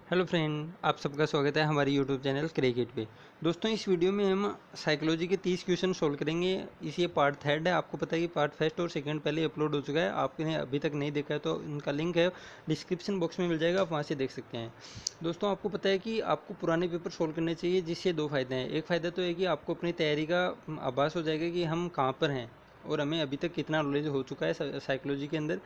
Hello friend, आप सबका स्वागत है हमारे यूट्यूब चैनल क्रिकेट पे। दोस्तों, इस वीडियो में हम साइकोलॉजी के 30 क्वेश्चन सोल्व करेंगे। इस ये पार्ट थर्ड है। आपको पता है कि पार्ट फर्स्ट और सेकंड पहले अपलोड हो चुका है। आपने अभी तक नहीं देखा है तो इनका लिंक है डिस्क्रिप्शन बॉक्स में मिल जाएगा, आप वहाँ से देख सकते हैं। दोस्तों, आपको पता है कि आपको पुराने पेपर सोल्व करने चाहिए, जिससे दो फायदे हैं। एक फ़ायदा तो है कि आपको अपनी तैयारी का आभास हो जाएगा कि हम कहाँ पर हैं और हमें अभी तक कितना नॉलेज हो चुका है साइकोलॉजी के अंदर।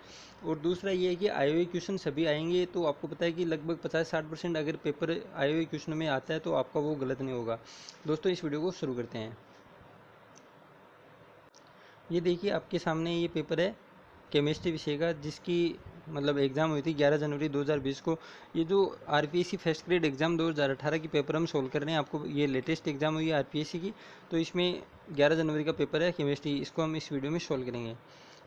और दूसरा ये है कि आए हुए क्वेश्चन सभी आएंगे, तो आपको पता है कि लगभग 50-60% अगर पेपर आए हुए क्वेश्चन में आता है तो आपका वो गलत नहीं होगा। दोस्तों, इस वीडियो को शुरू करते हैं। ये देखिए, आपके सामने ये पेपर है केमिस्ट्री विषय का, जिसकी मतलब एग्ज़ाम हुई थी 11 जनवरी 2020 को। ये जो आरपीएससी फर्स्ट ग्रेड एग्ज़ाम 2018 की पेपर हम सोल्व कर रहे हैं। आपको ये लेटेस्ट एग्ज़ाम हुई है आरपीएससी की, तो इसमें 11 जनवरी का पेपर है केमिस्ट्री, इसको हम इस वीडियो में सोल्व करेंगे।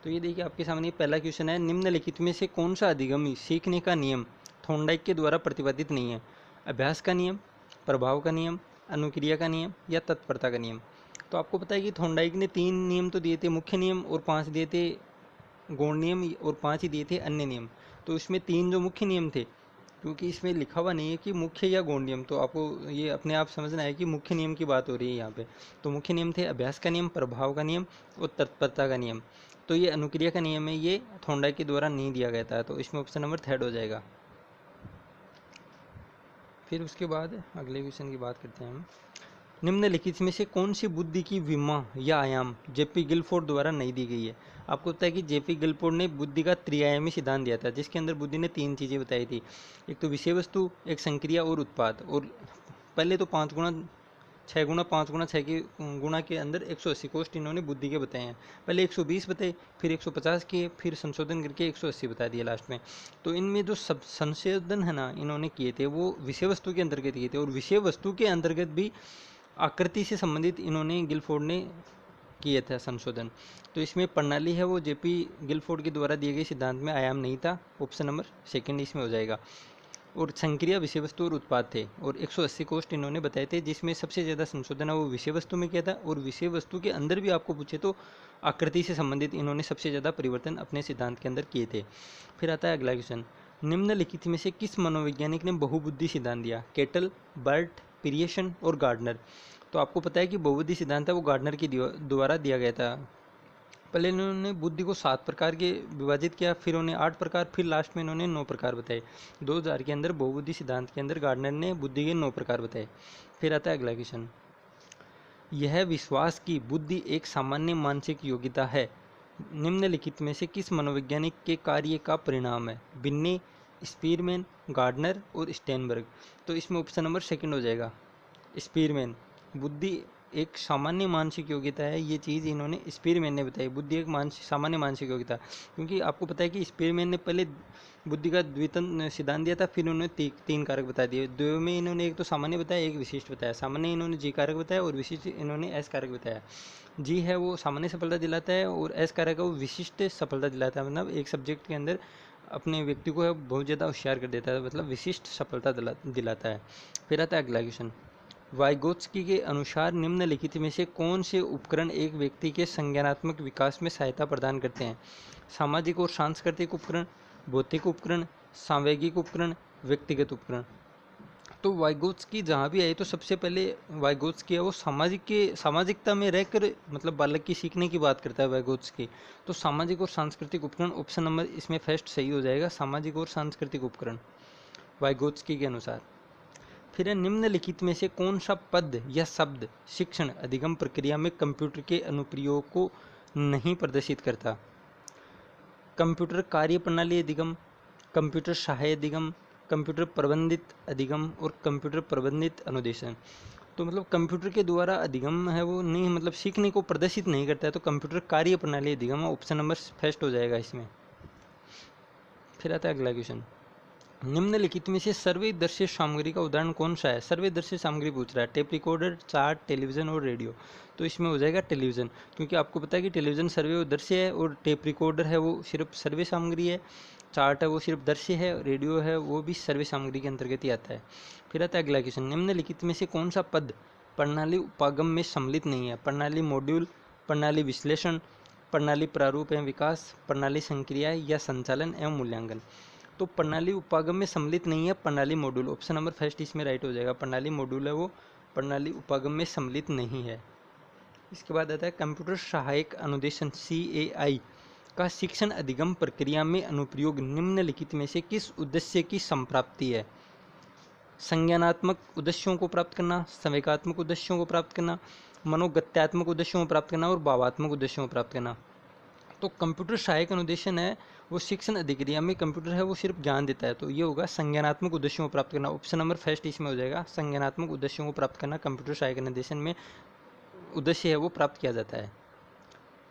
तो ये देखिए, आपके सामने पहला क्वेश्चन है, निम्नलिखित में से कौन सा अधिगम सीखने का नियम थॉर्नडाइक के द्वारा प्रतिपादित नहीं है? अभ्यास का नियम, प्रभाव का नियम, अनुक्रिया का नियम या तत्परता का नियम? तो आपको पता है कि थॉर्नडाइक ने 3 नियम तो दिए थे, मुख्य नियम, और 5 दिए थे गौण नियम, और 5 ही दिए थे अन्य नियम। तो इसमें 3 जो मुख्य नियम थे, क्योंकि इसमें लिखा हुआ नहीं है कि मुख्य या गौण नियम, तो आपको ये अपने आप समझना है कि मुख्य नियम की बात हो रही है यहाँ पे। तो मुख्य नियम थे अभ्यास का नियम, प्रभाव का नियम और तत्परता का नियम। तो ये अनुक्रिया का नियम है, ये थॉर्नडाइक के द्वारा नहीं दिया गया था, तो इसमें ऑप्शन नंबर थर्ड हो जाएगा। फिर उसके बाद अगले क्वेश्चन की बात करते हैं हम। निम्नलिखित में से कौन सी बुद्धि की विमा या आयाम जेपी गिलफोर्ड द्वारा नहीं दी गई है? आपको पता है कि जेपी गिलफोर्ड ने बुद्धि का त्रिआयामी सिद्धांत दिया था, जिसके अंदर बुद्धि ने 3 चीज़ें बताई थी। एक तो विषय वस्तु, एक संक्रिया और उत्पाद। और पहले तो 5 गुणा 6 गुणा 5 गुणा 6 के गुणा के अंदर 180 कोष्ठ इन्होंने बुद्धि के बताए हैं। पहले 120 बताए, फिर 150 किए, फिर संशोधन करके 180 बता दिए लास्ट में। तो इनमें जो सब संशोधन है ना इन्होंने किए थे, वो विषय वस्तु के अंतर्गत किए थे, और विषय वस्तु के अंतर्गत भी आकृति से संबंधित इन्होंने गिलफोर्ड ने किया था संशोधन। तो इसमें प्रणाली है वो जेपी गिलफोर्ड के द्वारा दिए गए सिद्धांत में आयाम नहीं था, ऑप्शन नंबर सेकंड इसमें हो जाएगा। और संक्रिया विषय वस्तु और उत्पाद थे, और 180 कोष्ठ इन्होंने बताए थे, जिसमें सबसे ज़्यादा संशोधन है वो विषय वस्तु में किया था, और विषय वस्तु के अंदर भी आपको पूछे तो आकृति से संबंधित इन्होंने सबसे ज़्यादा परिवर्तन अपने सिद्धांत के अंदर किए थे। फिर आता है अगला क्वेश्चन, निम्नलिखित में से किस मनोवैज्ञानिक ने बहुबुद्धि सिद्धांत दिया? केटल, बर्ट, पियर्सन और गार्डनर। तो आपको पता है कि बहुबुद्धि सिद्धांत है वो गार्डनर के द्वारा दिया गया था। पहले इन्होंने बुद्धि को 7 प्रकार के विभाजित किया, फिर उन्हें 8 प्रकार, फिर लास्ट में इन्होंने 9 प्रकार बताए। 2000 के अंदर बहुबुद्धि सिद्धांत के अंदर गार्डनर ने बुद्धि के 9 प्रकार बताए। फिर आता है अगला क्वेश्चन, यह विश्वास की बुद्धि एक सामान्य मानसिक योग्यता है, निम्नलिखित में से किस मनोवैज्ञानिक के कार्य का परिणाम है? बिन्ने, स्पीरमैन, गार्डनर और स्टेनबर्ग। तो इसमें ऑप्शन नंबर सेकंड हो जाएगा, स्पीरमैन। बुद्धि एक सामान्य मानसिक योग्यता है, ये चीज़ इन्होंने स्पीरमैन ने बताई, बुद्धि एक सामान्य मानसिक योग्यता। क्योंकि आपको पता है कि स्पीरमैन ने पहले बुद्धि का द्वितन सिद्धांत दिया था, फिर उन्होंने 3 कारक बता दिए। दो में इन्होंने एक तो सामान्य बताया, एक विशिष्ट बताया। सामान्य इन्होंने जी कारक बताया और विशिष्ट इन्होंने एस कारक बताया। जी है वो सामान्य सफलता दिलाता है, और एस कारक है वो विशिष्ट सफलता दिलाता है, मतलब एक सब्जेक्ट के अंदर अपने व्यक्ति को बहुत ज़्यादा होशियार कर देता है, मतलब विशिष्ट सफलता दिलाता है। फिर आता है अगला क्वेश्चन, वाइगोत्स्की के अनुसार निम्नलिखित में से कौन से उपकरण एक व्यक्ति के संज्ञानात्मक विकास में सहायता प्रदान करते हैं? सामाजिक और सांस्कृतिक उपकरण, भौतिक उपकरण, सांवेगिक उपकरण, व्यक्तिगत उपकरण। तो वाइगोत्स्की जहाँ भी आए तो सबसे पहले वाइगोत्स्की है वो सामाजिकता में रहकर मतलब बालक की सीखने की बात करता है वाइगोत्स्की। तो सामाजिक और सांस्कृतिक उपकरण, ऑप्शन नंबर इसमें फर्स्ट सही हो जाएगा, सामाजिक और सांस्कृतिक उपकरण वाइगोत्स्की के अनुसार। फिर है, निम्नलिखित में से कौन सा पद या शब्द शिक्षण अधिगम प्रक्रिया में कंप्यूटर के अनुप्रयोग को नहीं प्रदर्शित करता? कंप्यूटर कार्य प्रणाली अधिगम, कंप्यूटर सहायक अधिगम, कंप्यूटर प्रबंधित अधिगम और कंप्यूटर प्रबंधित अनुदेशन। तो मतलब कंप्यूटर के द्वारा अधिगम है वो नहीं, मतलब सीखने को प्रदर्शित नहीं करता है, तो कंप्यूटर कार्य प्रणाली अधिगम ऑप्शन नंबर फर्स्ट हो जाएगा इसमें। फिर आता है अगला क्वेश्चन, निम्नलिखित में से सर्वदर्शी सामग्री का उदाहरण कौन सा है? सर्वदर्शी सामग्री पूछ रहा है, टेप रिकॉर्डर, चार्ट, टेलीविजन और रेडियो। तो इसमें हो जाएगा टेलीविजन, क्योंकि आपको पता है कि टेलीविजन सर्वदर्शी है, और टेप रिकॉर्डर है वो सिर्फ सर्वे सामग्री है, चार्ट है वो सिर्फ दृश्य है, रेडियो है वो भी सर्वे सामग्री के अंतर्गत ही आता है। फिर आता है अगला क्वेश्चन, निम्नलिखित में से कौन सा पद प्रणाली उपागम में सम्मिलित नहीं है? प्रणाली मॉड्यूल, प्रणाली विश्लेषण, प्रणाली प्रारूप एवं विकास, प्रणाली संक्रिया या संचालन एवं मूल्यांकन। तो प्रणाली उपागम में सम्मिलित नहीं है, प्रणाली मॉड्यूल। ऑप्शन नंबर फर्स्ट इसमें राइट हो जाएगा। प्रणाली मॉड्यूल है वो, प्रणाली उपागम में सम्मिलित नहीं है। इसके बाद आता है कंप्यूटर सहायक अनुदेशन CAI का शिक्षण अधिगम प्रक्रिया में अनुप्रयोग निम्नलिखित में से किस उद्देश्य की संप्राप्ति है? संज्ञानात्मक उद्देश्यों को प्राप्त करना, संवेगात्मक उद्देश्यों को प्राप्त करना, मनोगत्यात्मक उद्देश्यों को प्राप्त करना और भावात्मक उद्देश्यों को प्राप्त करना। तो कंप्यूटर सहायक अनुदेशन है वो शिक्षण अधिक्रिया में कंप्यूटर है वो सिर्फ ज्ञान देता है, तो ये होगा संज्ञानात्मक उद्देश्यों को प्राप्त करना। ऑप्शन नंबर फर्स्ट इसमें हो जाएगा, संज्ञानात्मक उद्देश्यों को प्राप्त करना कंप्यूटर सहायक अनुदेशन में उद्देश्य है वो प्राप्त किया जाता है।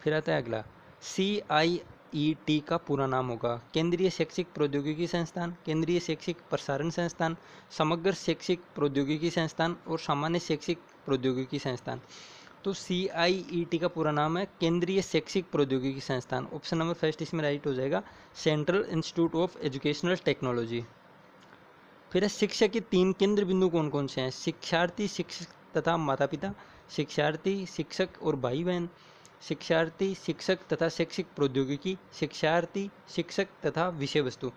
फिर आता है अगला, CIET का पूरा नाम होगा केंद्रीय शैक्षिक प्रौद्योगिकी संस्थान, केंद्रीय शैक्षिक प्रसारण संस्थान, समग्र शैक्षिक प्रौद्योगिकी संस्थान और सामान्य शैक्षिक प्रौद्योगिकी संस्थान। तो CIET का पूरा नाम है केंद्रीय शैक्षिक प्रौद्योगिकी संस्थान। ऑप्शन नंबर फर्स्ट इसमें राइट हो जाएगा, central institute of educational technology. फिर है शिक्षा के 3 केंद्र बिंदु कौन कौन से हैं? शिक्षार्थी, शिक्षक तथा माता पिता, शिक्षार्थी, शिक्षक और भाई बहन, शिक्षार्थी, शिक्षक तथा शैक्षिक प्रौद्योगिकी, शिक्षार्थी, शिक्षक तथा विषय वस्तु।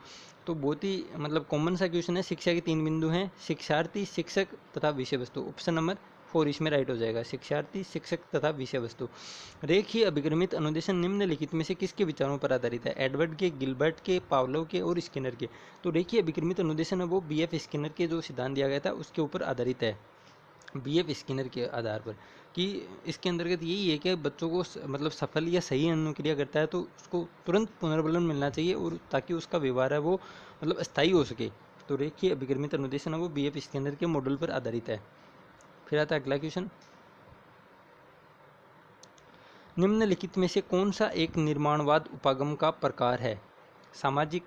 तो बहुत ही मतलब कॉमन सा क्वेश्चन है। शिक्षा के 3 बिंदु हैं, शिक्षार्थी, शिक्षक तथा विषय वस्तु। ऑप्शन नंबर 4 इसमें राइट हो जाएगा, शिक्षार्थी, शिक्षक तथा विषय वस्तु। रेखीय अभिक्रमित अनुदेशन निम्नलिखित में से किसके विचारों पर आधारित है? एडवर्ड के, गिलबर्ट के, पावलोव के और स्किनर के। तो रेखीय अभिक्रमित अनुदेशन है वो BF स्किनर के जो सिद्धांत दिया गया था उसके ऊपर आधारित है, BF स्किनर के आधार पर। कि इसके अंतर्गत यही है कि बच्चों को मतलब सफल या सही अनुक्रिया करता है तो उसको तुरंत पुनर्बलन मिलना चाहिए और ताकि उसका व्यवहार है वो मतलब स्थायी हो सके। तो रेखीय अभिक्रमित अनुदेशन है वो BF स्किनर के मॉडल पर आधारित है। फिर आता है अगला क्वेश्चन, निम्नलिखित में से कौन सा एक निर्माणवाद उपागम का प्रकार है? सामाजिक,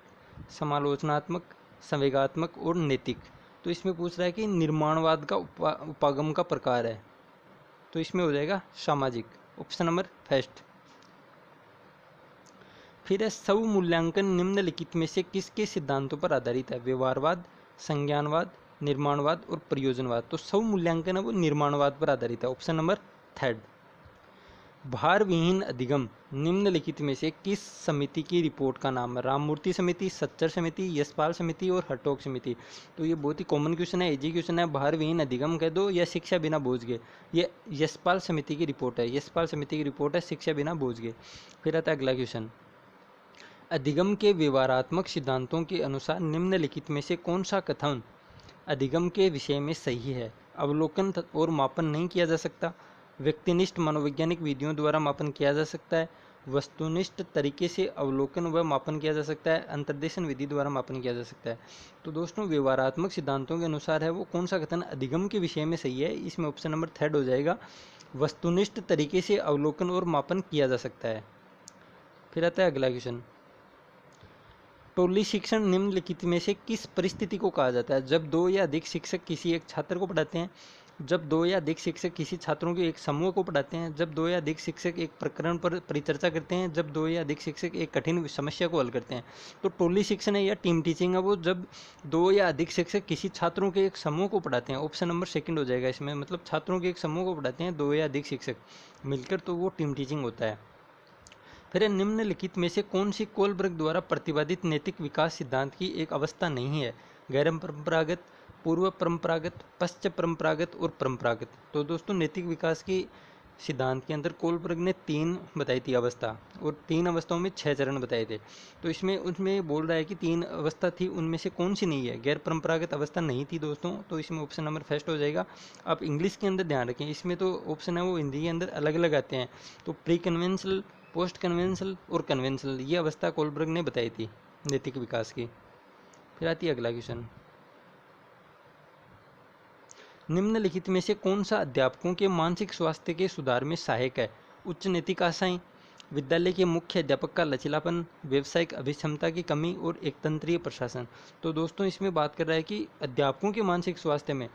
समालोचनात्मक, संवेगात्मक और नैतिक। तो इसमें पूछ रहा है कि निर्माणवाद का उपागम का प्रकार है, तो इसमें हो जाएगा सामाजिक। Option number first. फिर है स्वमूल्यांकन निम्नलिखित में से किसके सिद्धांतों पर आधारित है? व्यवहारवाद, संज्ञानवाद, निर्माणवाद और प्रयोजनवाद। तो स्वमूल्यांकन है वो निर्माणवाद पर आधारित है। Option number third. भार विहीन अधिगम निम्नलिखित में से किस समिति की रिपोर्ट का नाम है? राममूर्ति समिति, सच्चर समिति, यशपाल समिति और हटोग समिति। तो ये बहुत ही कॉमन क्वेश्चन है, इजी क्वेश्चन है। भार विहीन अधिगम कह दो या शिक्षा बिना बोझ के, ये यशपाल समिति की रिपोर्ट है, यशपाल समिति की रिपोर्ट है, शिक्षा बिना बोझ के। फिर आता है अगला क्वेश्चन, अधिगम के व्यवहारात्मक सिद्धांतों के अनुसार निम्नलिखित में से कौन सा कथन अधिगम के विषय में सही है? अवलोकन और मापन नहीं किया जा सकता, व्यक्तिनिष्ठ मनोवैज्ञानिक विधियों द्वारा मापन किया जा सकता है, वस्तुनिष्ठ तरीके से अवलोकन व मापन किया जा सकता है, अंतर्देशन विधि द्वारा मापन किया जा सकता है। तो दोस्तों व्यवहारात्मक सिद्धांतों के अनुसार है वो कौन सा कथन अधिगम के विषय में सही है? इसमें ऑप्शन नंबर थर्ड हो जाएगा, वस्तुनिष्ठ तरीके से अवलोकन और मापन किया जा सकता है। फिर आता है अगला क्वेश्चन, टोली शिक्षण निम्नलिखित में से किस परिस्थिति को कहा जाता है? जब 2 या अधिक शिक्षक किसी एक छात्र को पढ़ाते हैं, जब 2 या अधिक शिक्षक किसी छात्रों के एक समूह को पढ़ाते हैं, जब 2 या अधिक शिक्षक एक प्रकरण पर परिचर्चा करते हैं, जब 2 या अधिक शिक्षक एक कठिन समस्या को हल करते हैं। तो टोली शिक्षण है या टीम टीचिंग है वो जब 2 या अधिक शिक्षक किसी छात्रों के एक समूह को पढ़ाते हैं। ऑप्शन नंबर सेकंड हो जाएगा इसमें, मतलब छात्रों के एक समूह को पढ़ाते हैं 2 या अधिक शिक्षक मिलकर, तो वो टीम टीचिंग होता है। फिर निम्नलिखित में से कौन सी कोलबर्ग द्वारा प्रतिपादित नैतिक विकास सिद्धांत की एक अवस्था नहीं है? गैर परंपरागत, पूर्व परंपरागत, पश्चात परंपरागत और परंपरागत। तो दोस्तों नैतिक विकास की सिद्धांत के अंदर कोलबर्ग ने 3 बताई थी अवस्था, और 3 अवस्थाओं में 6 चरण बताए थे। तो इसमें उसमें बोल रहा है कि 3 अवस्था थी, उनमें से कौन सी नहीं है? गैर परंपरागत अवस्था नहीं थी दोस्तों, तो इसमें ऑप्शन नंबर फर्स्ट हो जाएगा। आप इंग्लिश के अंदर ध्यान रखें, इसमें तो ऑप्शन है वो हिंदी के अंदर अलग अलग आते हैं। तो प्री कन्वेंशनल, पोस्ट कन्वेंशनल और कन्वेंशनल, ये अवस्था कोलबर्ग ने बताई थी नैतिक विकास की। फिर आती है अगला क्वेश्चन, निम्नलिखित में से कौन सा अध्यापकों के मानसिक स्वास्थ्य के सुधार में सहायक है? उच्च नैतिक आशाएं, विद्यालय के मुख्य अध्यापक का लचीलापन, व्यावसायिक अभिक्षमता की कमी और एकतंत्रीय प्रशासन। तो दोस्तों इसमें बात कर रहा है कि अध्यापकों के मानसिक स्वास्थ्य में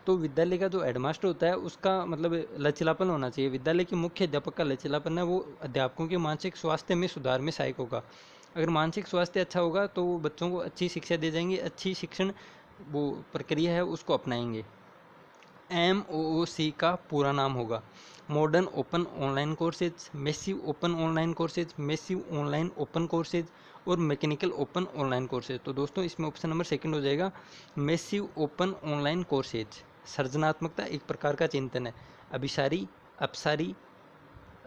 तो विद्यालय का जो हेडमास्टर होता है उसका मतलब लचीलापन होना चाहिए। विद्यालय के मुख्य अध्यापक का लचीलापन है वो अध्यापकों के मानसिक स्वास्थ्य में सुधार में सहायक होगा। अगर मानसिक स्वास्थ्य अच्छा होगा तो वो बच्चों को अच्छी शिक्षा दे जाएंगे, अच्छी शिक्षण वो प्रक्रिया है उसको अपनाएंगे। MOOC का पूरा नाम होगा modern open online courses, massive open online courses, massive online open courses और मैकेनिकल ओपन ऑनलाइन कोर्सेज। तो दोस्तों इसमें ऑप्शन नंबर सेकंड हो जाएगा मैसिव ओपन ऑनलाइन कोर्सेज। सृजनात्मकता एक प्रकार का चिंतन है, अभिसारी, अपसारी,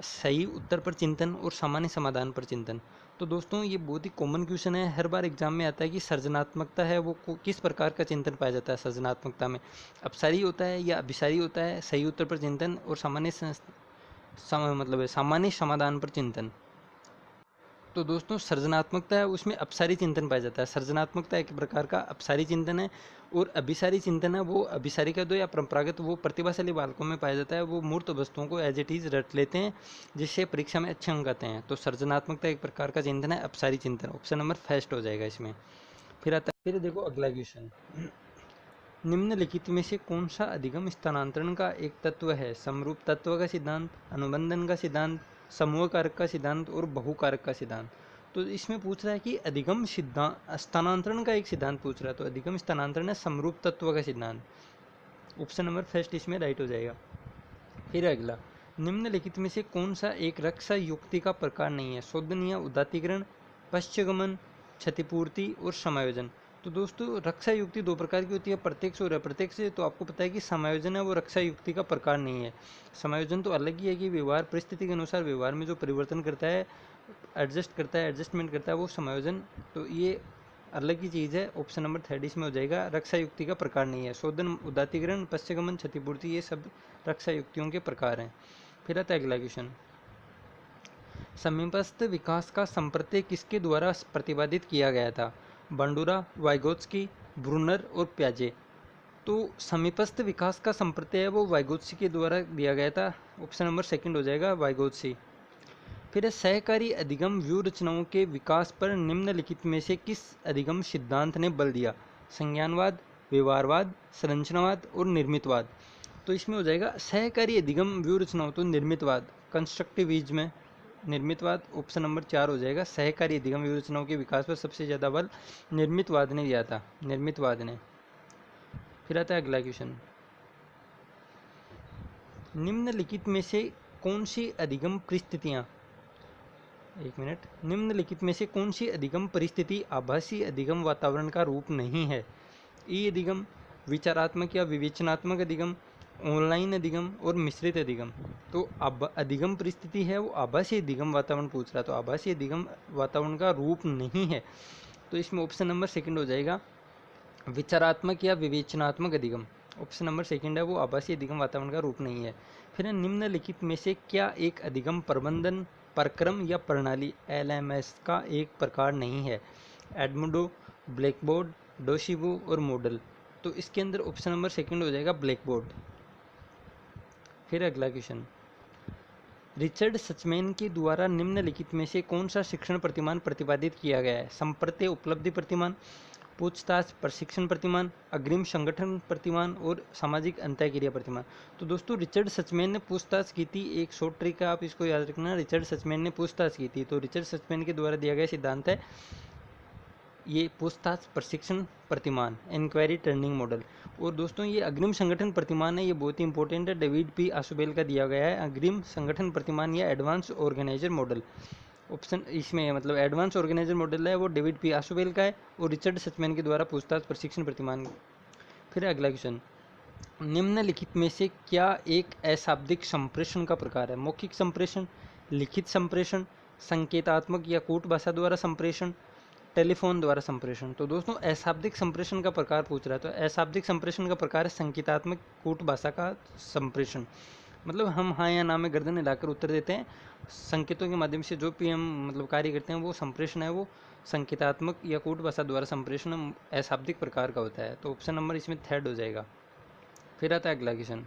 सही उत्तर पर चिंतन और सामान्य समाधान पर चिंतन। तो दोस्तों ये बहुत ही कॉमन क्वेश्चन है, हर बार एग्जाम में आता है कि सृजनात्मकता है वो किस प्रकार का चिंतन पाया जाता है सृजनात्मकता में, अपसारी होता है या अभिसारी होता है, सही उत्तर पर चिंतन और मतलब सामान्य समाधान पर चिंतन। तो दोस्तों सृजनात्मकता है उसमें अपसारी चिंतन पाया जाता है। सृजनात्मकता एक प्रकार का अपसारी चिंतन है और अभिसारी चिंतन है वो अभिसारी का दो या परंपरागत वो प्रतिभाशाली बालकों में पाया जाता है, वो मूर्त वस्तुओं को एज इट इज रट लेते हैं जिससे परीक्षा में अच्छे अंक आते हैं। तो सृजनात्मकता एक प्रकार का चिंतन है, अपसारी चिंतन। ऑप्शन नंबर फर्स्ट हो जाएगा इसमें। फिर आता है, फिर देखो अगला क्वेश्चन, निम्नलिखित में से कौन सा अधिगम स्थानांतरण का एक तत्व है? समरूप तत्व का सिद्धांत, अनुबंधन का सिद्धांत, समूह कारक का सिद्धांत और बहुकारक का सिद्धांत। तो इसमें पूछ रहा है कि अधिगम सिद्धांत स्थानांतरण का एक सिद्धांत पूछ रहा है, तो अधिगम स्थानांतरण है समरूप तत्व का सिद्धांत। ऑप्शन नंबर फर्स्ट इसमें राइट हो जाएगा। फिर अगला, निम्नलिखित में से कौन सा एक रक्षा युक्ति का प्रकार नहीं है? शोधन या उदात्तीकरण, पश्चगमन, क्षतिपूर्ति और समायोजन। तो दोस्तों रक्षा युक्ति दो प्रकार की होती है, प्रत्यक्ष और अप्रत्यक्ष। तो आपको पता है कि समायोजन है वो रक्षा युक्ति का प्रकार नहीं है। समायोजन तो अलग ही है कि व्यवहार परिस्थिति के अनुसार व्यवहार में जो परिवर्तन करता है, एडजस्ट करता है, एडजस्टमेंट करता है, वो समायोजन। तो ये अलग ही चीज़ है। ऑप्शन नंबर थर्ड इसमें हो जाएगा, रक्षा युक्ति का प्रकार नहीं है। शोधन, उदात्तीकरण, पश्चगमन, क्षतिपूर्ति ये सब रक्षा युक्तियों के प्रकार हैं। फिर आता है अगला क्वेश्चन, समीपस्थ विकास का संप्रत्यय किसके द्वारा प्रतिपादित किया गया था? बंडूरा, वाइगोत्स्की, ब्रूनर और प्याजे। तो समीपस्थ विकास का संप्रत्यय है वो वाइगोत्स्की के द्वारा दिया गया था। ऑप्शन नंबर सेकंड हो जाएगा वाइगोत्स्की। फिर सहकारी अधिगम व्यूह रचनाओं के विकास पर निम्नलिखित में से किस अधिगम सिद्धांत ने बल दिया? संज्ञानवाद, व्यवहारवाद, संरचनावाद और निर्मितवाद। तो इसमें हो जाएगा सहकारी अधिगम व्यूह रचनाओं, तो निर्मितवाद, कंस्ट्रक्टिविज्म में निर्मितवाद। ऑप्शन नंबर 4 हो जाएगा, सहकारी अधिगम व्यूह रचनाओं के विकास पर सबसे ज़्यादा बल निर्मितवाद ने दिया था, निर्मितवाद ने। फिर आता है अगला क्वेश्चन, निम्नलिखित में से कौन सी अधिगम परिस्थितियाँ, एक मिनट, निम्नलिखित में से कौन सी अधिगम परिस्थिति आभासी अधिगम वातावरण का रूप नहीं है? ई अधिगम, विचारात्मक या विवेचनात्मक अधिगम, ऑनलाइन अधिगम और मिश्रित अधिगम। तो अधिगम परिस्थिति है वो आभासी अधिगम वातावरण पूछ रहा है, तो आभासी अधिगम वातावरण का रूप नहीं है। तो इसमें ऑप्शन नंबर सेकंड हो जाएगा, विचारात्मक या विवेचनात्मक अधिगम। ऑप्शन नंबर सेकंड है वो आभासी अधिगम वातावरण का रूप नहीं है। फिर निम्नलिखित में से क्या एक अधिगम प्रबंधन, प्रक्रम या प्रणाली LMS का एक प्रकार नहीं है? एडमुडो, ब्लैकबोर्ड, डोशिबो और मॉडल। तो इसके अंदर ऑप्शन नंबर सेकंड हो जाएगा ब्लैकबोर्ड। फिर अगला क्वेश्चन, रिचर्ड सचमैन के द्वारा निम्नलिखित में से कौन सा शिक्षण प्रतिमान प्रतिपादित किया गया है? संप्रत्यय उपलब्धि प्रतिमान, पूछताछ प्रशिक्षण प्रतिमान, अग्रिम संगठन प्रतिमान और सामाजिक अंतःक्रिया प्रतिमान। तो दोस्तों रिचर्ड सचमैन ने पूछताछ की थी, एक शॉर्ट ट्रिक है आप इसको याद रखना, रिचर्ड सचमैन ने पूछताछ की थी। तो रिचर्ड सचमैन के द्वारा दिया गया सिद्धांत है ये पूछताछ प्रशिक्षण प्रतिमान, इंक्वायरी टर्निंग मॉडल। और दोस्तों ये अग्रिम संगठन प्रतिमान है, ये बहुत ही इंपॉर्टेंट है, डेविड पी आशुबेल का दिया गया है अग्रिम संगठन प्रतिमान या एडवांस ऑर्गेनाइजर मॉडल। ऑप्शन इसमें मतलब एडवांस ऑर्गेनाइजर मॉडल है वो डेविड पी आशुबेल का है और रिचर्ड सचमैन के द्वारा पूछताछ प्रशिक्षण प्रतिमान। फिर अगला क्वेश्चन, निम्नलिखित में से क्या एक अशाब्दिक संप्रेषण का प्रकार है? मौखिक संप्रेषण, लिखित संप्रेषण, संकेतात्मक या कूट भाषा द्वारा संप्रेषण, टेलीफोन द्वारा संप्रेषण। तो दोस्तों अशाब्दिक संप्रेषण का प्रकार पूछ रहा है, तो अशाब्दिक संप्रेषण का प्रकार है संकेतात्मक कूट भाषा का संप्रेषण। मतलब हम हाँ या ना में गर्दन हिलाकर उत्तर देते हैं, संकेतों के माध्यम से जो भी हम मतलब कार्य करते हैं वो संप्रेषण है, वो संकेतात्मक या कूट भाषा द्वारा संप्रेषण अशाब्दिक प्रकार का होता है। तो ऑप्शन नंबर इसमें थर्ड हो जाएगा। फिर आता है अगला क्वेश्चन,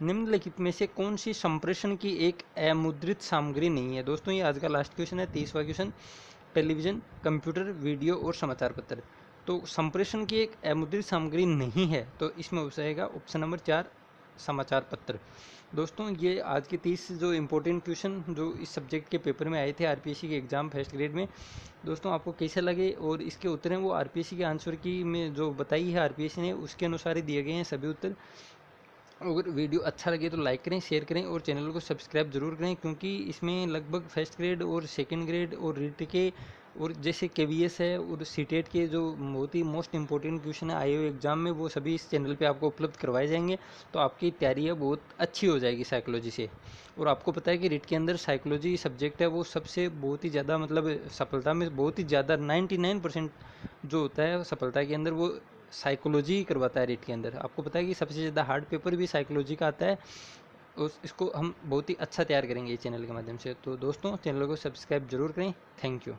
निम्नलिखित में से कौन सी संप्रेषण की एक अमुद्रित सामग्री नहीं है? दोस्तों ये आज का लास्ट क्वेश्चन है, 30वां क्वेश्चन, टेलीविज़न, कंप्यूटर, वीडियो और समाचार पत्र। तो संप्रेषण की एक अमुद्रित सामग्री नहीं है, तो इसमें हो जाएगा ऑप्शन नंबर 4 समाचार पत्र। दोस्तों ये आज के 30 जो इम्पोर्टेंट क्वेश्चन जो इस सब्जेक्ट के पेपर में आए थे आरपीएससी के एग्ज़ाम फर्स्ट ग्रेड में, दोस्तों आपको कैसे लगे और इसके उत्तर हैं वो आरपीएससी के आंसर की में जो बताई है आरपीएससी ने उसके अनुसार ही दिए गए हैं सभी उत्तर। अगर वीडियो अच्छा लगे तो लाइक करें, शेयर करें और चैनल को सब्सक्राइब जरूर करें, क्योंकि इसमें लगभग फर्स्ट ग्रेड और सेकंड ग्रेड और रीट के और जैसे केवीएस है और सीटेट के जो बहुत ही मोस्ट इंपॉर्टेंट क्वेश्चन है आईओ एग्जाम में, वो सभी इस चैनल पे आपको उपलब्ध करवाए जाएंगे। तो आपकी तैयारी है बहुत अच्छी हो जाएगी साइकोलॉजी से। और आपको पता है कि रीट के अंदर साइकोलॉजी सब्जेक्ट है वो सबसे बहुत ही ज़्यादा मतलब सफलता में बहुत ही ज़्यादा 99% जो होता है सफलता के अंदर वो साइकोलॉजी ही करवाता है रीट के अंदर। आपको पता है कि सबसे ज़्यादा हार्ड पेपर भी साइकोलॉजी का आता है। इसको हम बहुत ही अच्छा तैयार करेंगे इस चैनल के माध्यम से। तो दोस्तों चैनल को सब्सक्राइब जरूर करें। Thank you.